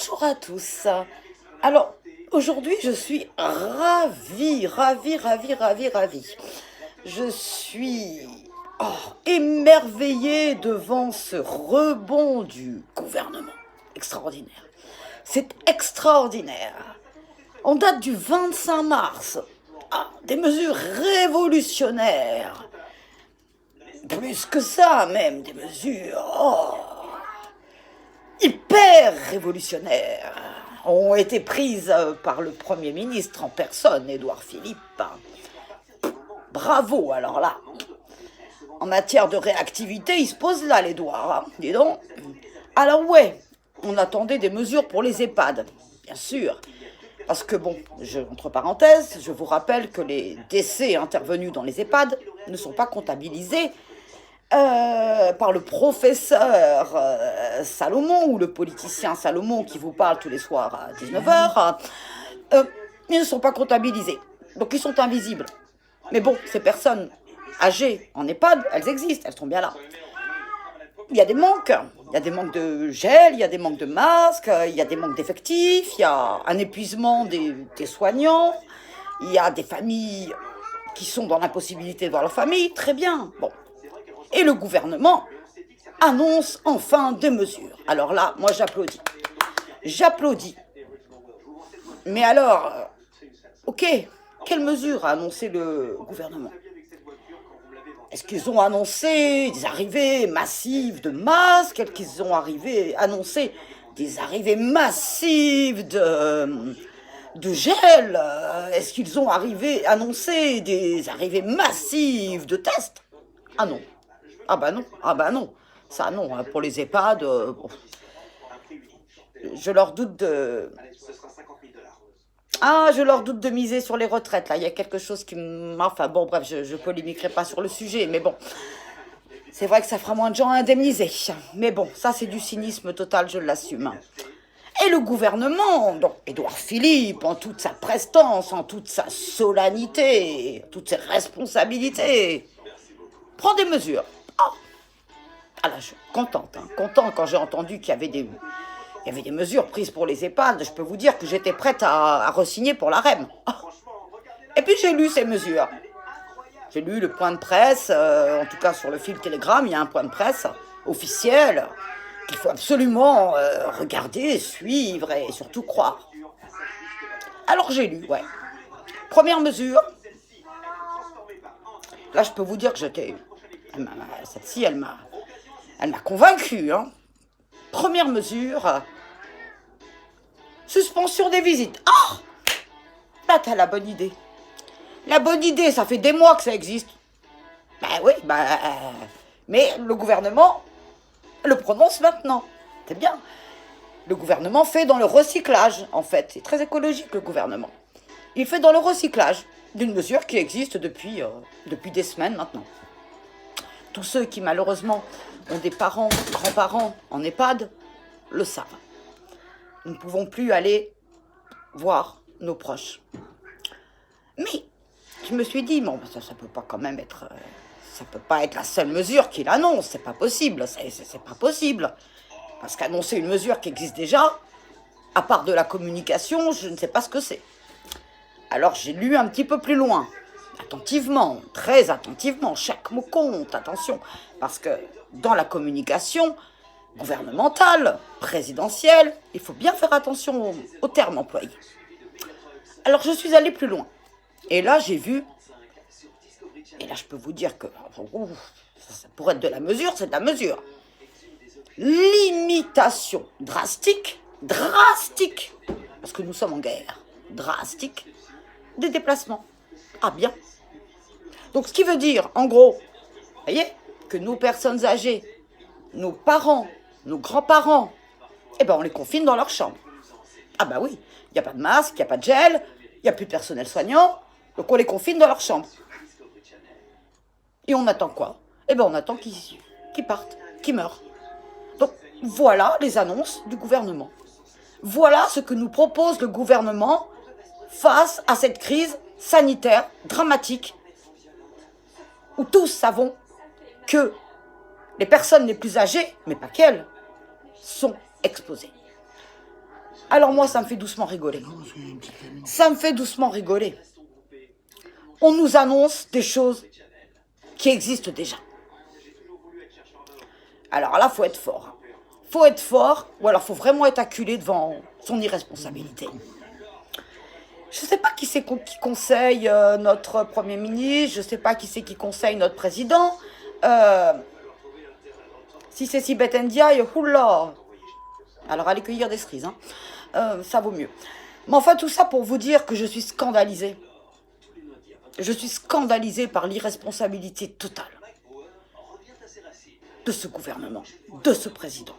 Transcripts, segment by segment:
Bonjour à tous. Alors, aujourd'hui, je suis ravie, ravie, ravie, ravie, ravie. Je suis émerveillée devant ce rebond du gouvernement. Extraordinaire. C'est extraordinaire. On date du 25 mars. Des mesures révolutionnaires. Plus que ça, même, des mesures hyper révolutionnaires ont été prises par le Premier ministre en personne, Édouard Philippe. Bravo, alors là. En matière de réactivité, il se pose là les doigts, hein, dis donc. Alors ouais, on attendait des mesures pour les EHPAD, bien sûr. Parce que bon, entre parenthèses, je vous rappelle que les décès intervenus dans les EHPAD ne sont pas comptabilisés par le professeur Salomon, ou le politicien Salomon qui vous parle tous les soirs à 19h, ils ne sont pas comptabilisés. Donc ils sont invisibles. Mais bon, ces personnes âgées en EHPAD, elles existent, elles sont bien là. Il y a des manques. Il y a des manques de gel, il y a des manques de masques, il y a des manques d'effectifs, il y a un épuisement des soignants, il y a des familles qui sont dans l'impossibilité de voir leur famille. Très bien. Bon. Et le gouvernement annonce enfin des mesures. Alors là, moi j'applaudis. J'applaudis. Mais alors, ok, quelles mesures a annoncé le gouvernement? Est-ce qu'ils ont annoncé des arrivées massives de masques? Est-ce qu'ils ont annoncé des arrivées massives de gel? Est-ce qu'ils ont annoncé des arrivées massives de tests? Ah non. Ah bah non, ça non, hein, pour les EHPAD, je leur doute de... je leur doute de miser sur les retraites, là, il y a quelque chose qui Enfin bon, bref, je polémiquerai pas sur le sujet, mais bon, c'est vrai que ça fera moins de gens à indemniser, mais bon, ça c'est du cynisme total, je l'assume. Et le gouvernement, donc Édouard Philippe, en toute sa prestance, en toute sa solennité, toutes ses responsabilités, prend des mesures. Ah là, je suis contente, content quand j'ai entendu qu'il y avait des mesures prises pour les EHPAD. Je peux vous dire que j'étais prête à re-signer pour la REM. Et puis j'ai lu ces mesures. J'ai lu le point de presse, en tout cas sur le fil Telegram, il y a un point de presse officiel qu'il faut absolument regarder, suivre et surtout croire. Alors j'ai lu, ouais. Première mesure. Là, je peux vous dire que celle-ci, elle m'a convaincue. Hein. Première mesure, suspension des visites. Là, t'as la bonne idée. La bonne idée, ça fait des mois que ça existe. Oui, mais le gouvernement le prononce maintenant. C'est bien. Le gouvernement fait dans le recyclage, en fait. C'est très écologique, le gouvernement. Il fait dans le recyclage d'une mesure qui existe depuis des semaines maintenant. Tous ceux qui, malheureusement, ont des parents, grands-parents en EHPAD, le savent. Nous ne pouvons plus aller voir nos proches. Mais je me suis dit, ça peut pas quand même être... ça peut pas être la seule mesure qu'il annonce, c'est pas possible, c'est pas possible. Parce qu'annoncer une mesure qui existe déjà, à part de la communication, je ne sais pas ce que c'est. Alors j'ai lu un petit peu plus loin. Attentivement, très attentivement, chaque mot compte, attention, parce que dans la communication gouvernementale, présidentielle, il faut bien faire attention aux termes employés. Alors je suis allée plus loin, et là j'ai vu, et là je peux vous dire que, ça pourrait être de la mesure, c'est de la mesure. Limitation drastique, parce que nous sommes en guerre, drastique, des déplacements. Ah bien. Donc ce qui veut dire, en gros, vous voyez, que nos personnes âgées, nos parents, nos grands-parents, on les confine dans leur chambre. Ah bah oui, il n'y a pas de masque, il n'y a pas de gel, il n'y a plus de personnel soignant, donc on les confine dans leur chambre. Et on attend quoi? On attend qu'ils partent, qu'ils meurent. Donc voilà les annonces du gouvernement. Voilà ce que nous propose le gouvernement face à cette crise sanitaire dramatique où tous savons que les personnes les plus âgées, mais pas qu'elles, sont exposées. Alors moi, ça me fait doucement rigoler. Ça me fait doucement rigoler. On nous annonce des choses qui existent déjà. Alors là, faut être fort. Faut être fort, ou alors faut vraiment être acculé devant son irresponsabilité. Je ne sais pas qui c'est qui conseille notre Premier ministre, je ne sais pas qui c'est qui conseille notre président. Si c'est Sibeth Ndiaye, oula. Alors allez cueillir des cerises, hein. Ça vaut mieux. Mais enfin, tout ça pour vous dire que je suis scandalisée. Je suis scandalisée par l'irresponsabilité totale de ce gouvernement, de ce président.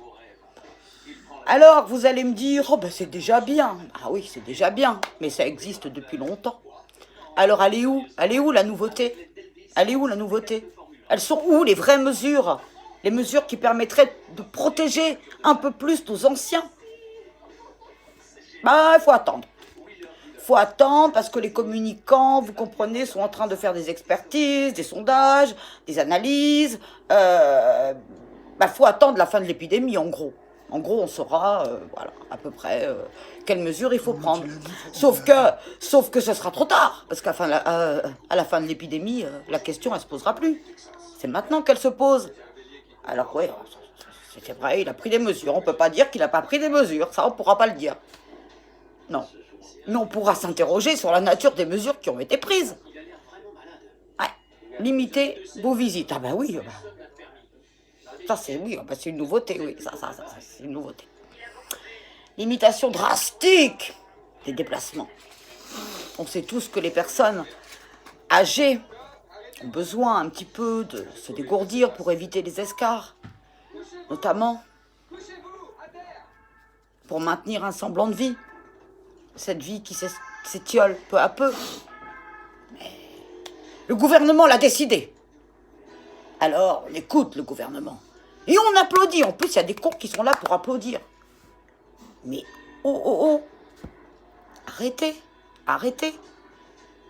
Alors, vous allez me dire, oh ben c'est déjà bien. Ah oui, c'est déjà bien, mais ça existe depuis longtemps. Alors, elle est où? Elle est où la nouveauté? Elle est où la nouveauté? Elles sont où les vraies mesures? Les mesures qui permettraient de protéger un peu plus nos anciens? Bah, il faut attendre. Il faut attendre parce que les communicants, vous comprenez, sont en train de faire des expertises, des sondages, des analyses. Faut attendre la fin de l'épidémie, en gros. En gros, on saura, voilà, à peu près quelles mesures il faut prendre. Sauf que ce sera trop tard, parce qu'à la fin de l'épidémie, la question, elle se posera plus. C'est maintenant qu'elle se pose. Alors ouais, c'est vrai, il a pris des mesures. On ne peut pas dire qu'il n'a pas pris des mesures. Ça, on ne pourra pas le dire. Non. Mais on pourra s'interroger sur la nature des mesures qui ont été prises. Ouais. Limiter vos visites. Ah ben oui. Ça, c'est oui, c'est une nouveauté, oui. Ça, c'est une nouveauté. Limitation drastique des déplacements. On sait tous que les personnes âgées ont besoin un petit peu de se dégourdir pour éviter les escarres, notamment pour maintenir un semblant de vie. Cette vie qui s'étiole peu à peu. Mais le gouvernement l'a décidé. Alors, on écoute le gouvernement. Et on applaudit. En plus, il y a des cons qui sont là pour applaudir. Mais, oh. Arrêtez.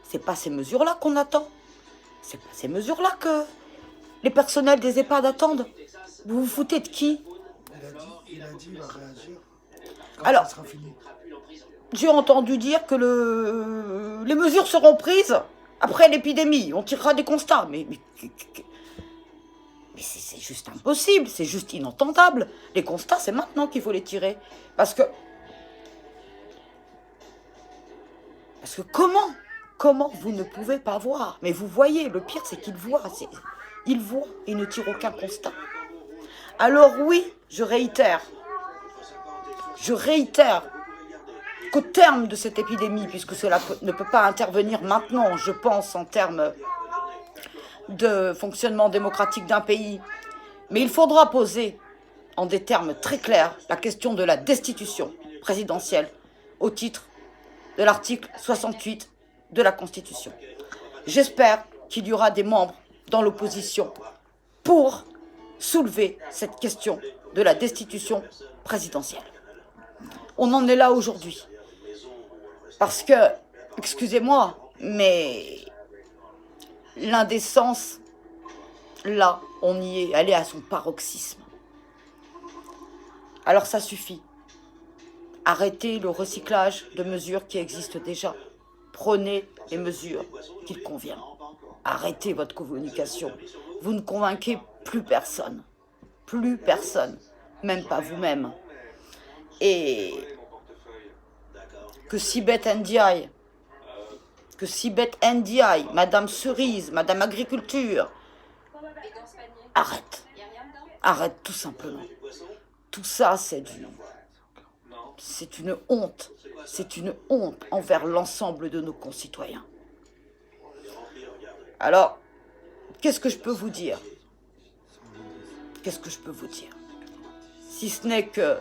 C'est pas ces mesures-là qu'on attend. C'est pas ces mesures-là que les personnels des EHPAD attendent. Vous vous foutez de qui? Il a dit, il va réagir. Alors, j'ai entendu dire que les mesures seront prises après l'épidémie. On tirera des constats. Mais c'est juste impossible, c'est juste inentendable. Les constats, c'est maintenant qu'il faut les tirer. Parce que comment vous ne pouvez pas voir? Mais vous voyez, le pire, c'est qu'il voit. Il voit et ne tire aucun constat. Alors oui, je réitère qu'au terme de cette épidémie, puisque cela ne peut pas intervenir maintenant, je pense, en termes de fonctionnement démocratique d'un pays, mais il faudra poser en des termes très clairs la question de la destitution présidentielle au titre de l'article 68 de la Constitution. J'espère qu'il y aura des membres dans l'opposition pour soulever cette question de la destitution présidentielle. On en est là aujourd'hui. Parce que, excusez-moi, mais l'indécence, là, on y est, elle est à son paroxysme. Alors ça suffit. Arrêtez le recyclage de mesures qui existent déjà. Prenez les mesures qu'il convient. Arrêtez votre communication. Vous ne convainquez plus personne. Plus personne. Même pas vous-même. Et que Sibeth Ndiaye, Madame Cerise, Madame Agriculture, arrête tout simplement. Tout ça, c'est une honte envers l'ensemble de nos concitoyens. Alors, qu'est-ce que je peux vous dire? Si ce n'est que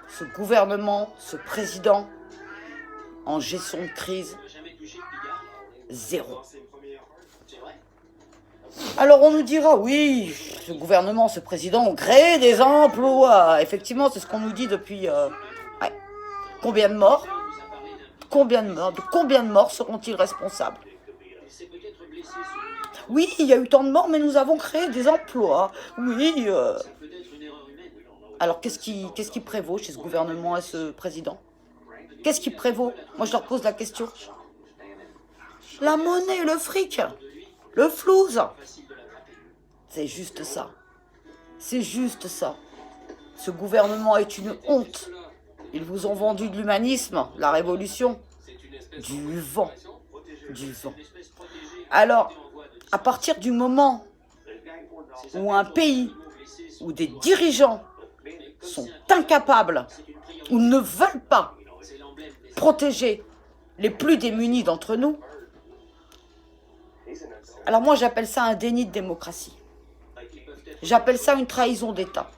ce gouvernement, ce président, en gestion de crise, zéro. Alors on nous dira, oui, ce gouvernement, ce président ont créé des emplois. Effectivement, c'est ce qu'on nous dit depuis... Combien de morts? De combien de morts seront-ils responsables? Oui, il y a eu tant de morts, mais nous avons créé des emplois. Oui, Alors qu'est-ce qui prévaut chez ce gouvernement et ce président? Qu'est-ce qui prévaut? Moi je leur pose la question. La monnaie, le fric, le flouze. C'est juste ça. C'est juste ça. Ce gouvernement est une honte. Ils vous ont vendu de l'humanisme, la révolution. Du vent. Du vent. Alors, à partir du moment où un pays, où des dirigeants sont incapables ou ne veulent pas protéger les plus démunis d'entre nous, alors moi j'appelle ça un déni de démocratie. J'appelle ça une trahison d'État.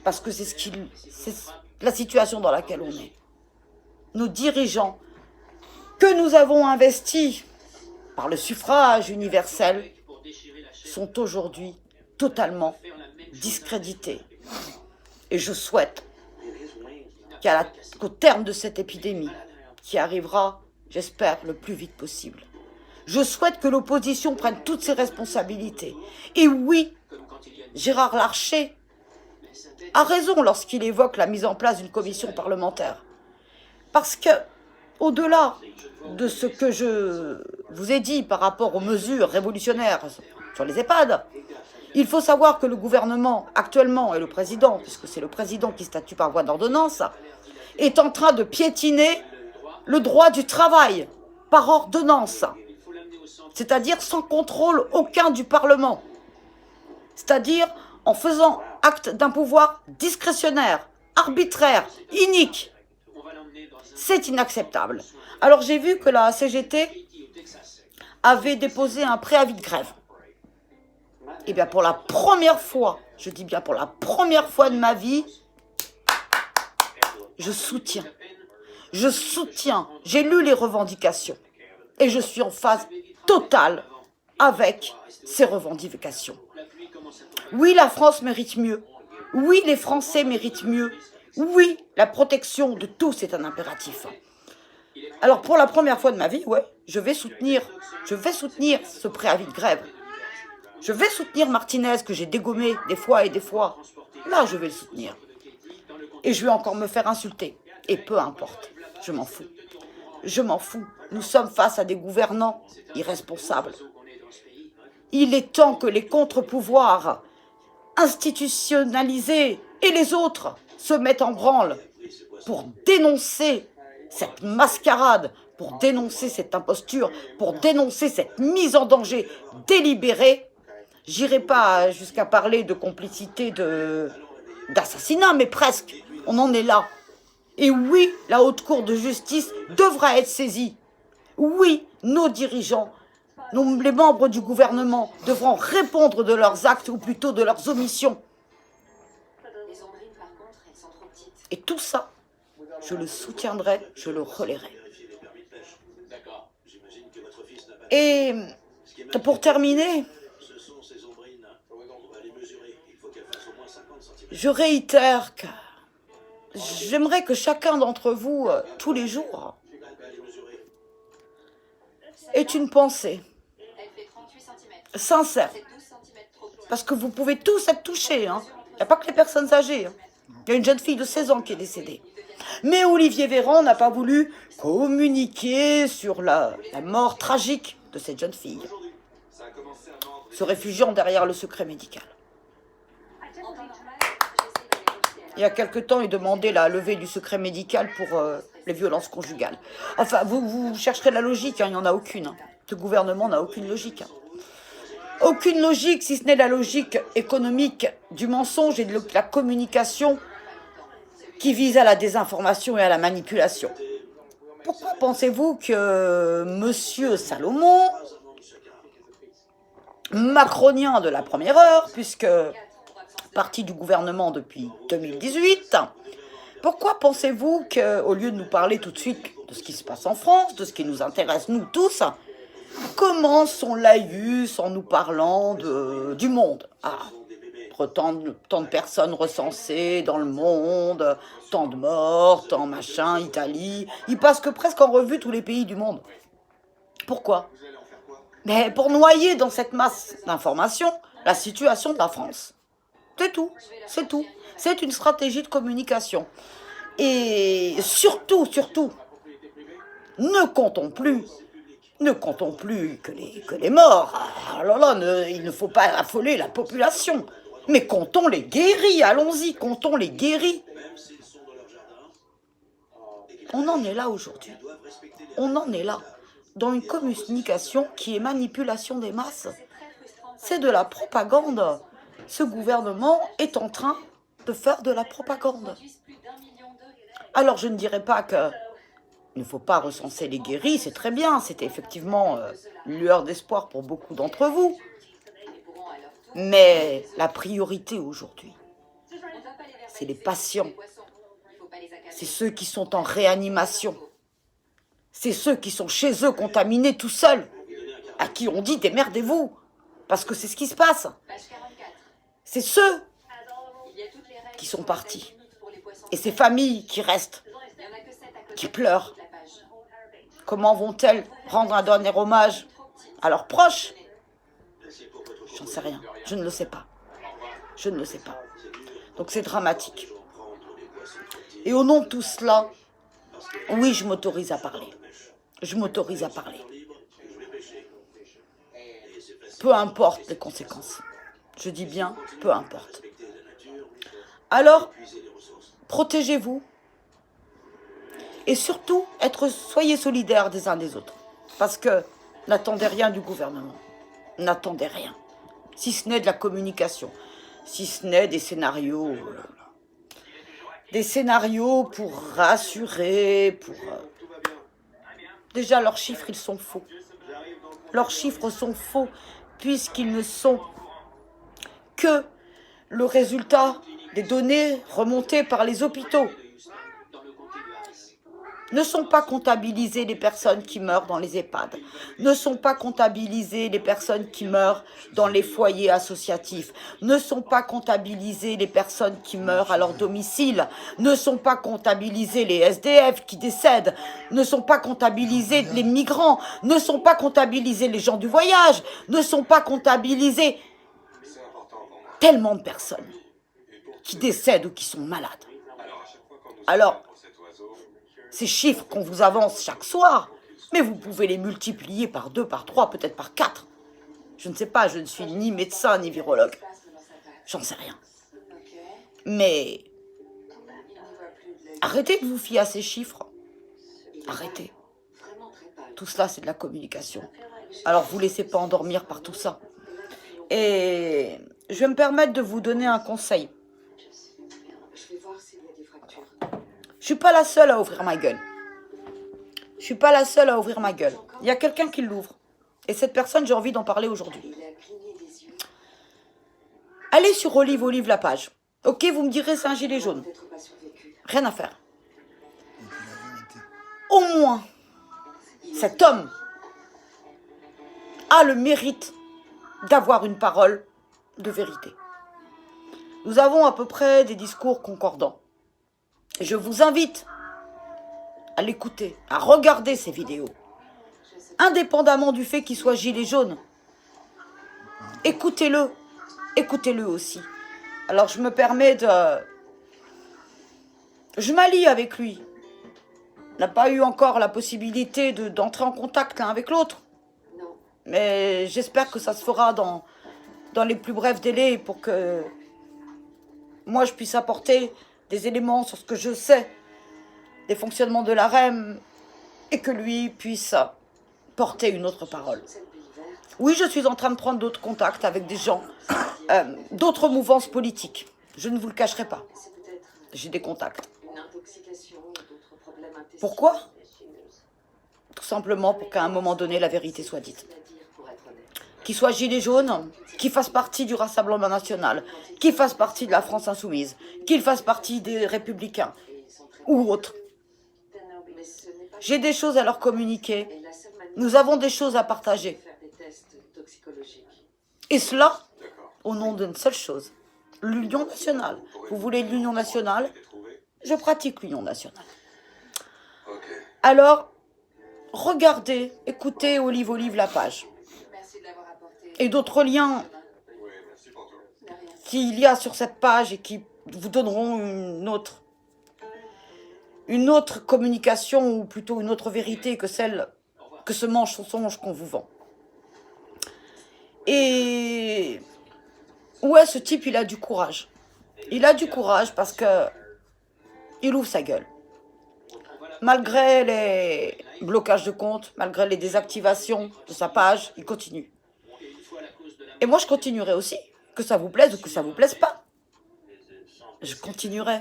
Parce que c'est la situation dans laquelle on est. Nos dirigeants, que nous avons investis par le suffrage universel, sont aujourd'hui totalement discrédités. Et je souhaite qu'au terme de cette épidémie, qui arrivera, j'espère, le plus vite possible, je souhaite que l'opposition prenne toutes ses responsabilités. Et oui, Gérard Larcher a raison lorsqu'il évoque la mise en place d'une commission parlementaire. Parce que, au-delà de ce que je vous ai dit par rapport aux mesures révolutionnaires sur les EHPAD, il faut savoir que le gouvernement actuellement et le président, puisque c'est le président qui statue par voie d'ordonnance, est en train de piétiner le droit du travail par ordonnance, c'est-à-dire sans contrôle aucun du Parlement, c'est-à-dire en faisant acte d'un pouvoir discrétionnaire, arbitraire, inique. C'est inacceptable. Alors j'ai vu que la CGT avait déposé un préavis de grève. Et bien pour la première fois, je dis bien pour la première fois de ma vie, je soutiens. J'ai lu les revendications et je suis en phase totale avec ces revendications. Oui, la France mérite mieux. Oui, les Français méritent mieux. Oui, la protection de tous est un impératif. Alors, pour la première fois de ma vie, ouais, je vais soutenir ce préavis de grève. Je vais soutenir Martinez, que j'ai dégommé des fois et des fois. Là, je vais le soutenir. Et je vais encore me faire insulter. Et peu importe, je m'en fous. Je m'en fous. Nous sommes face à des gouvernants irresponsables. Il est temps que les contre-pouvoirs institutionnalisés et les autres se mettent en branle pour dénoncer cette mascarade, pour dénoncer cette imposture, pour dénoncer cette mise en danger délibérée. J'irai pas jusqu'à parler de complicité d'assassinat, mais presque. On en est là. Et oui, la Haute Cour de justice devra être saisie. Oui, nos dirigeants, les membres du gouvernement devront répondre de leurs actes ou plutôt de leurs omissions. Et tout ça, je le soutiendrai, je le relayerai. Et pour terminer, je réitère que j'aimerais que chacun d'entre vous, tous les jours, ait une pensée sincère. Parce que vous pouvez tous être touchés. Il n'y a pas que les personnes âgées. Il y a une jeune fille de 16 ans qui est décédée. Mais Olivier Véran n'a pas voulu communiquer sur la mort tragique de cette jeune fille, se réfugiant derrière le secret médical. Il y a quelque temps, il demandait la levée du secret médical pour les violences conjugales. Enfin, vous chercherez la logique, il n'y en a aucune. Ce gouvernement n'a aucune logique. Aucune logique, si ce n'est la logique économique du mensonge et de la communication qui vise à la désinformation et à la manipulation. Pourquoi pensez-vous que M. Salomon, macronien de la première heure, puisque parti du gouvernement depuis 2018, pourquoi pensez-vous qu'au lieu de nous parler tout de suite de ce qui se passe en France, de ce qui nous intéresse nous tous, commence son laïus en nous parlant du monde? Tant de personnes recensées dans le monde, tant de morts, tant machin, Italie. Il passe que presque en revue tous les pays du monde. Pourquoi? Mais pour noyer dans cette masse d'informations la situation de la France. C'est tout, c'est tout. C'est une stratégie de communication. Et surtout, ne comptons plus que les morts. Ah là là, il ne faut pas affoler la population. Mais comptons les guéris, allons-y, comptons les guéris. On en est là aujourd'hui. On en est là. Dans une communication qui est manipulation des masses. C'est de la propagande. Ce gouvernement est en train de faire de la propagande. Alors je ne dirais pas que il ne faut pas recenser les guéris, c'est très bien, c'était effectivement une lueur d'espoir pour beaucoup d'entre vous. Mais la priorité aujourd'hui, c'est les patients. C'est ceux qui sont en réanimation. C'est ceux qui sont chez eux contaminés tout seuls, à qui on dit démerdez-vous, parce que c'est ce qui se passe. C'est ceux qui sont partis. Et ces familles qui restent, qui pleurent. Comment vont-elles rendre un dernier hommage à leurs proches? J'en sais rien. Je ne le sais pas. Je ne le sais pas. Donc c'est dramatique. Et au nom de tout cela, oui, je m'autorise à parler. Je m'autorise à parler. Peu importe les conséquences. Je dis bien, peu importe. Alors, protégez-vous. Et surtout, soyez solidaires des uns des autres. Parce que n'attendez rien du gouvernement. N'attendez rien. Si ce n'est de la communication. Si ce n'est des scénarios. Des scénarios pour rassurer, pour... Déjà, leurs chiffres, ils sont faux. Leurs chiffres sont faux, puisqu'ils ne sont que le résultat des données remontées par les hôpitaux. Ne sont pas comptabilisées les personnes qui meurent dans les EHPAD. Ne sont pas comptabilisées les personnes qui meurent dans les foyers associatifs. Ne sont pas comptabilisées les personnes qui meurent à leur domicile. Ne sont pas comptabilisées les SDF qui décèdent. Ne sont pas comptabilisés les migrants. Ne sont pas comptabilisés les gens du voyage. Ne sont pas comptabilisés tellement de personnes qui décèdent ou qui sont malades. Alors, ces chiffres qu'on vous avance chaque soir, mais vous pouvez les multiplier par 2, par 3, peut-être par 4. Je ne sais pas, je ne suis ni médecin ni virologue. J'en sais rien. Mais arrêtez de vous fier à ces chiffres. Arrêtez. Tout cela, c'est de la communication. Alors, vous ne laissez pas endormir par tout ça. Et je vais me permettre de vous donner un conseil. Je ne suis pas la seule à ouvrir ma gueule. Je ne suis pas la seule à ouvrir ma gueule. Il y a quelqu'un qui l'ouvre. Et cette personne, j'ai envie d'en parler aujourd'hui. Allez sur Olive la page. Ok, vous me direz c'est un gilet jaune. Rien à faire. Au moins, cet homme a le mérite d'avoir une parole de vérité. Nous avons à peu près des discours concordants. Je vous invite à l'écouter, à regarder ces vidéos, indépendamment du fait qu'il soit gilet jaune. Écoutez-le, écoutez-le aussi. Alors je me permets de... Je m'allie avec lui. On n'a pas eu encore la possibilité d'entrer en contact l'un avec l'autre. Mais j'espère que ça se fera dans les plus brefs délais pour que moi je puisse apporter des éléments sur ce que je sais des fonctionnements de la REM et que lui puisse porter une autre parole. Oui, je suis en train de prendre d'autres contacts avec des gens, d'autres mouvances politiques. Je ne vous le cacherai pas. J'ai des contacts. Pourquoi? Tout simplement pour qu'à un moment donné, la vérité soit dite. Qu'il soit gilet jaune, qu'il fasse partie du Rassemblement national, qu'il fasse partie de la France insoumise, qu'il fasse partie des Républicains ou autres. J'ai des choses à leur communiquer. Nous avons des choses à partager. Et cela, au nom d'une seule chose, l'union nationale. Vous voulez l'union nationale? Je pratique l'union nationale. Alors, regardez, écoutez Olive la page. Et d'autres liens qu'il y a sur cette page et qui vous donneront une autre communication, ou plutôt une autre vérité que ce mensonge qu'on vous vend. Et ouais, ce type, il a du courage. Il a du courage parce que il ouvre sa gueule. Malgré les blocages de compte, malgré les désactivations de sa page, il continue. Et moi, je continuerai aussi, que ça vous plaise ou que ça vous plaise pas. Je continuerai.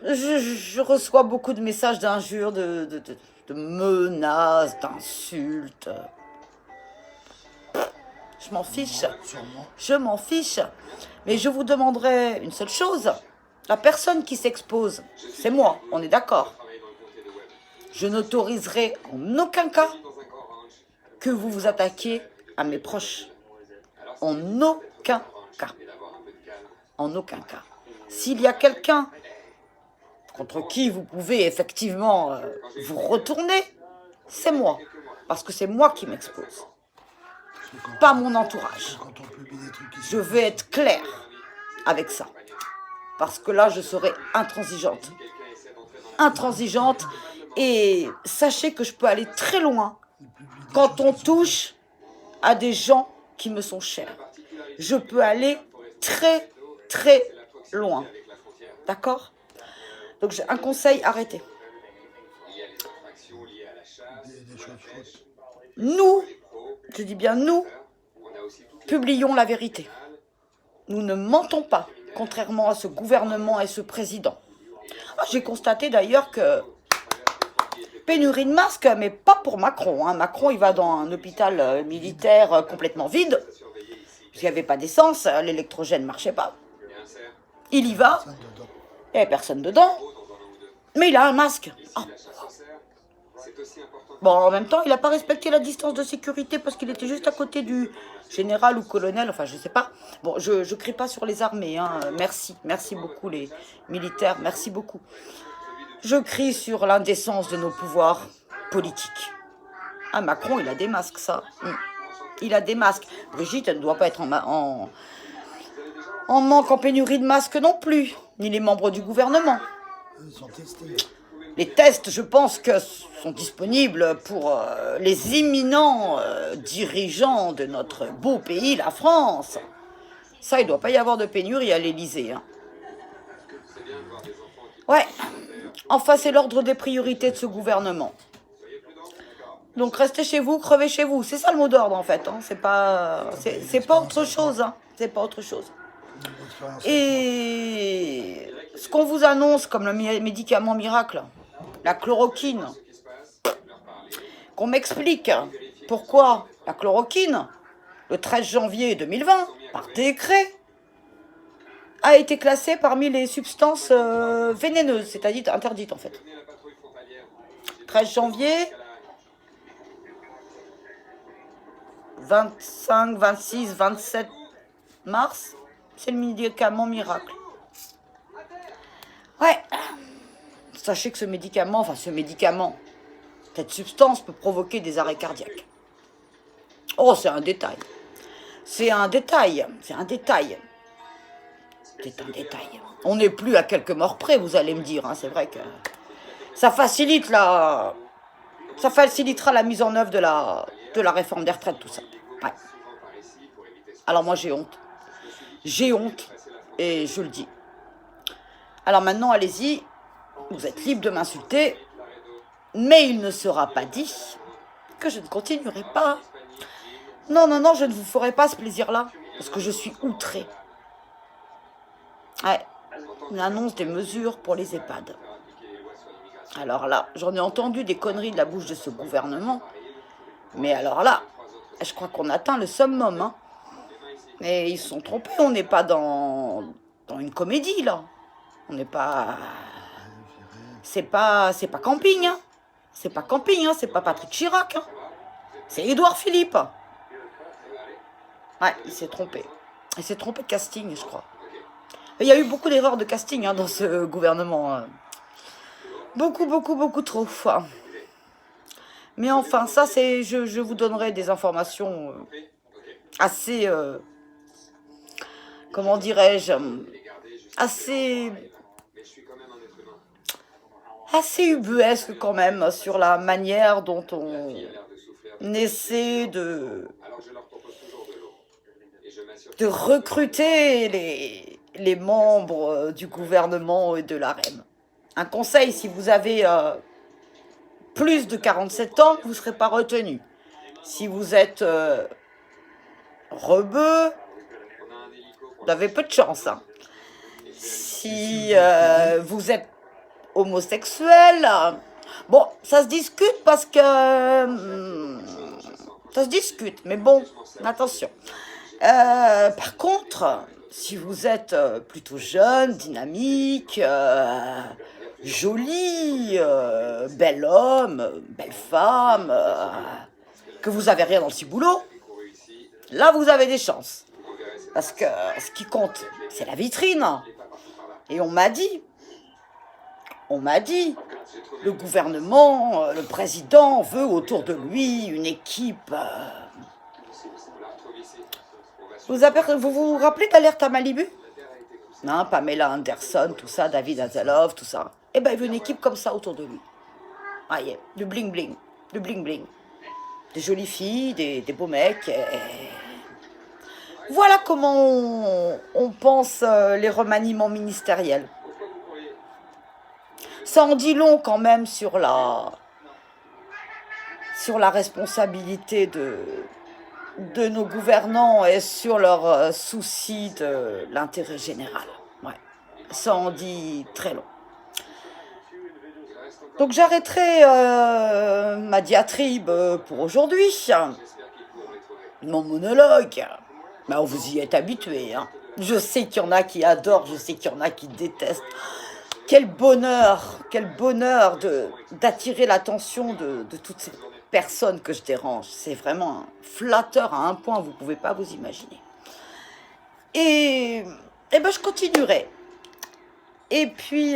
Je reçois beaucoup de messages d'injures, de menaces, d'insultes. Je m'en fiche. Sûrement. Je m'en fiche. Mais je vous demanderai une seule chose. La personne qui s'expose, c'est moi, on est d'accord. Je n'autoriserai en aucun cas que vous vous attaquiez à mes proches. En aucun cas. En aucun cas. S'il y a quelqu'un contre qui vous pouvez effectivement vous retourner, c'est moi. Parce que c'est moi qui m'expose. Pas mon entourage. Quand on publie des trucs qui Je vais être claire avec ça. Parce que là, je serai intransigeante. Intransigeante. Et sachez que je peux aller très loin quand on touche à des gens qui me sont chers. Je peux aller très, très loin. D'accord? Donc, j'ai un conseil, arrêtez. des choses fausses. Nous, je dis bien nous, publions la vérité. Nous ne mentons pas, contrairement à ce gouvernement et ce président. J'ai constaté d'ailleurs que pénurie de masques, mais pas pour Macron. Macron, il va dans un hôpital militaire complètement vide, parce qu'il n'y avait pas d'essence, l'électrogène ne marchait pas. Il y va, Ça dedans. il n'y avait personne dedans, mais il a un masque. Oh. Bon, en même temps, il n'a pas respecté la distance de sécurité parce qu'il était juste à côté du général ou colonel, enfin je sais pas. Bon, je crie pas sur les armées, hein. Merci beaucoup les militaires, merci beaucoup. Je crie sur l'indécence de nos pouvoirs politiques. Macron, il a des masques, ça. Il a des masques. Brigitte, elle ne doit pas être en manque, en pénurie de masques non plus, ni les membres du gouvernement. Ils sont testés. Les tests, je pense que sont disponibles pour les éminents dirigeants de notre beau pays, la France. Ça, il ne doit pas y avoir de pénurie à l'Élysée. Hein. Ouais. Enfin, c'est l'ordre des priorités de ce gouvernement. Donc, restez chez vous, crevez chez vous. C'est ça le mot d'ordre, en fait. Hein. C'est pas autre chose. Hein. C'est pas autre chose. Et ce qu'on vous annonce comme le médicament miracle, la chloroquine, qu'on m'explique pourquoi la chloroquine, le 13 janvier 2020, par décret, a été classée parmi les substances vénéneuses, c'est-à-dire interdites en fait. 13 janvier, 25, 26, 27 mars, c'est le médicament miracle. Ouais. Sachez que ce médicament, cette substance peut provoquer des arrêts cardiaques. Oh, c'est un détail. C'est un détail. On n'est plus à quelques morts près, vous allez me dire. Hein. C'est vrai que ça facilitera la mise en œuvre de la réforme des retraites, tout ça. Ouais. Alors moi, j'ai honte. J'ai honte, et je le dis. Alors maintenant, allez-y. Vous êtes libre de m'insulter, mais il ne sera pas dit que je ne continuerai pas. Non, je ne vous ferai pas ce plaisir-là, parce que je suis outrée. Ouais, on annonce des mesures pour les EHPAD. Alors là, j'en ai entendu des conneries de la bouche de ce gouvernement, mais alors là, je crois qu'on atteint le summum. Hein. Et ils se sont trompés, on n'est pas dans une comédie, là. On n'est pas... C'est pas camping, hein. C'est pas camping, hein. C'est pas Patrick Chirac, hein. C'est Édouard Philippe. Ouais, il s'est trompé. Il s'est trompé de casting, je crois. Il y a eu beaucoup d'erreurs de casting dans ce gouvernement. Beaucoup trop. Mais enfin, ça, c'est... Je vous donnerai des informations assez, comment dirais-je, assez, assez ubuesque quand même sur la manière dont on essaie de recruter les membres du gouvernement et de l'AREM. Un conseil, si vous avez plus de 47 ans, vous ne serez pas retenu. Si vous êtes rebeu, vous avez peu de chance. Hein. Si vous êtes homosexuel, bon, ça se discute parce que... ça se discute, mais bon, attention. Par contre, si vous êtes plutôt jeune, dynamique, joli, bel homme, belle femme, que vous avez rien dans le ciboulot, là vous avez des chances. Parce que ce qui compte, c'est la vitrine. Et on m'a dit, le gouvernement, le président veut autour de lui une équipe. Vous vous rappelez d'Alerte à Malibu? Non, Pamela Anderson, tout ça, David Hasselhoff, tout ça. Eh ben, il veut une équipe comme ça autour de lui. Ah, yeah, du bling-bling, du bling-bling. Des jolies filles, des beaux mecs. Voilà comment on pense les remaniements ministériels. Ça en dit long quand même sur la responsabilité de nos gouvernants et sur leur souci de l'intérêt général. Ouais, ça en dit très long. Donc j'arrêterai ma diatribe pour aujourd'hui, mon monologue. Mais vous y êtes habitués. Hein. Je sais qu'il y en a qui adorent, je sais qu'il y en a qui détestent. Quel bonheur d'attirer l'attention de toutes ces personnes que je dérange. C'est vraiment flatteur à un point, vous ne pouvez pas vous imaginer. Et ben je continuerai. Et puis,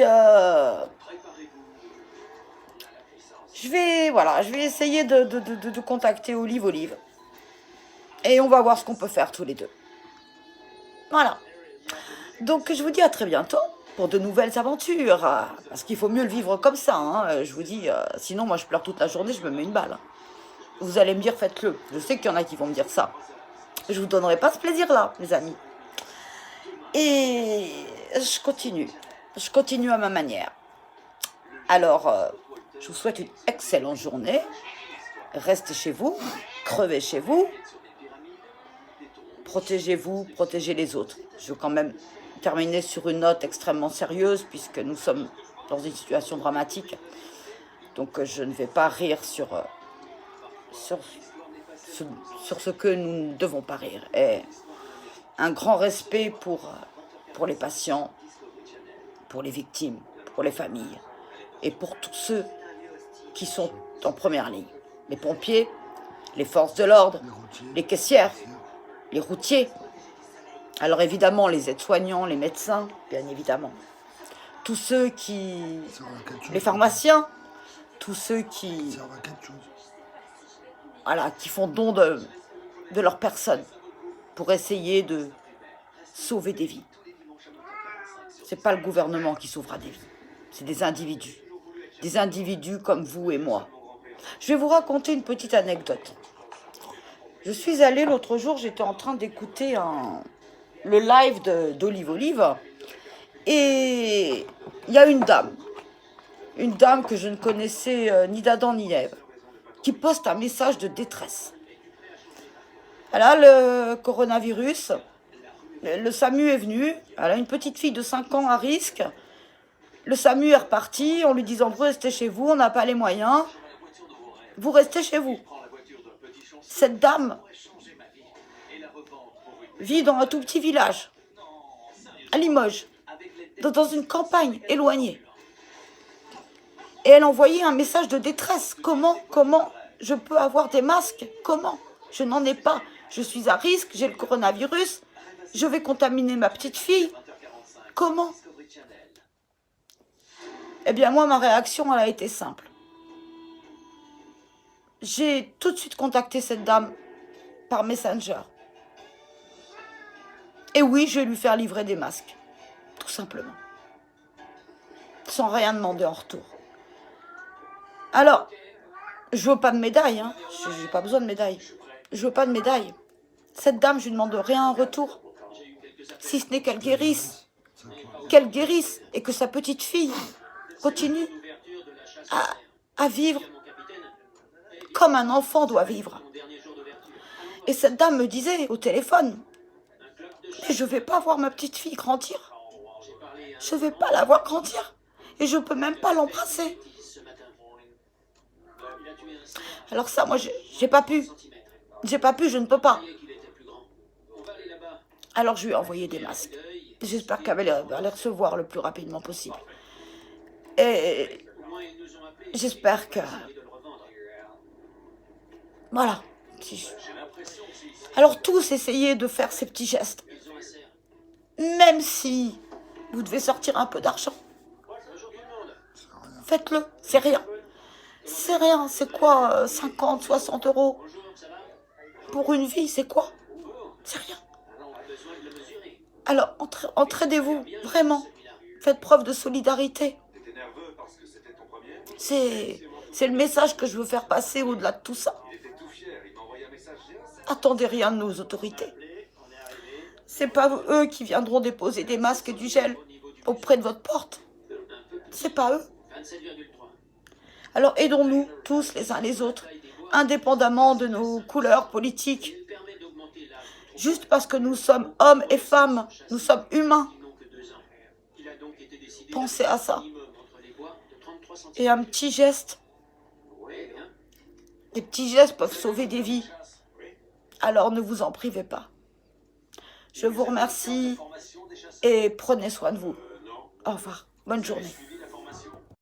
je vais essayer de contacter Olive. Et on va voir ce qu'on peut faire tous les deux. Voilà. Donc, je vous dis à très bientôt pour de nouvelles aventures. Parce qu'il faut mieux le vivre comme ça. Hein. Je vous dis, sinon, moi, je pleure toute la journée, je me mets une balle. Vous allez me dire, faites-le. Je sais qu'il y en a qui vont me dire ça. Je ne vous donnerai pas ce plaisir-là, les amis. Et je continue. Je continue à ma manière. Alors, je vous souhaite une excellente journée. Restez chez vous. Crevez chez vous. Protégez-vous, protégez les autres. Je veux quand même terminer sur une note extrêmement sérieuse puisque nous sommes dans une situation dramatique. Donc je ne vais pas rire sur ce que nous ne devons pas rire. Et un grand respect pour les patients, pour les victimes, pour les familles et pour tous ceux qui sont en première ligne. Les pompiers, les forces de l'ordre, les caissières, les routiers, alors évidemment les aides-soignants, les médecins, bien évidemment, tous ceux qui, les pharmaciens, tous ceux qui, voilà, qui font don de leur personne pour essayer de sauver des vies. C'est pas le gouvernement qui sauvera des vies, c'est des individus comme vous et moi. Je vais vous raconter une petite anecdote. Je suis allée l'autre jour, j'étais en train d'écouter le live d'Olive. Et il y a une dame que je ne connaissais ni d'Adam ni Ève, qui poste un message de détresse. Elle a le coronavirus, le SAMU est venu, elle a une petite fille de 5 ans à risque. Le SAMU est reparti en lui disant « Vous restez chez vous, on n'a pas les moyens, vous restez chez vous ». Cette dame vit dans un tout petit village, à Limoges, dans une campagne éloignée. Et elle envoyait un message de détresse. Comment je peux avoir des masques? Comment? Je n'en ai pas. Je suis à risque, j'ai le coronavirus, je vais contaminer ma petite fille. Comment? Eh bien, moi, ma réaction, elle a été simple. J'ai tout de suite contacté cette dame par Messenger. Et oui, je vais lui faire livrer des masques. Tout simplement. Sans rien demander en retour. Alors, je veux pas de médaille, hein. J'ai pas besoin de médaille. Je veux pas de médaille. Cette dame, je lui demande rien en retour. Si ce n'est qu'elle guérisse. Qu'elle guérisse et que sa petite fille continue à vivre comme un enfant doit vivre. Et cette dame me disait au téléphone, mais je vais pas voir ma petite fille grandir. Je vais pas la voir grandir. Et je peux même pas l'embrasser. Alors ça, moi, j'ai pas pu. J'ai pas pu, je ne peux pas. Alors je lui ai envoyé des masques. J'espère qu'elle va les recevoir le plus rapidement possible. Et j'espère que... Voilà. Alors tous essayez de faire ces petits gestes. Même si vous devez sortir un peu d'argent. Faites-le, c'est rien. C'est rien, c'est quoi 50, 60 euros pour une vie, c'est quoi? C'est rien. Alors, entraidez-vous, vraiment. Faites preuve de solidarité. C'est le message que je veux faire passer au-delà de tout ça. Attendez rien de nos autorités. C'est pas eux qui viendront déposer des masques et du gel auprès de votre porte. C'est pas eux. Alors aidons-nous tous les uns les autres, indépendamment de nos couleurs politiques. Juste parce que nous sommes hommes et femmes, nous sommes humains. Pensez à ça. Et un petit geste. Des petits gestes peuvent sauver des vies. Alors ne vous en privez pas. Je vous remercie et prenez soin de vous. Au revoir. Bonne journée.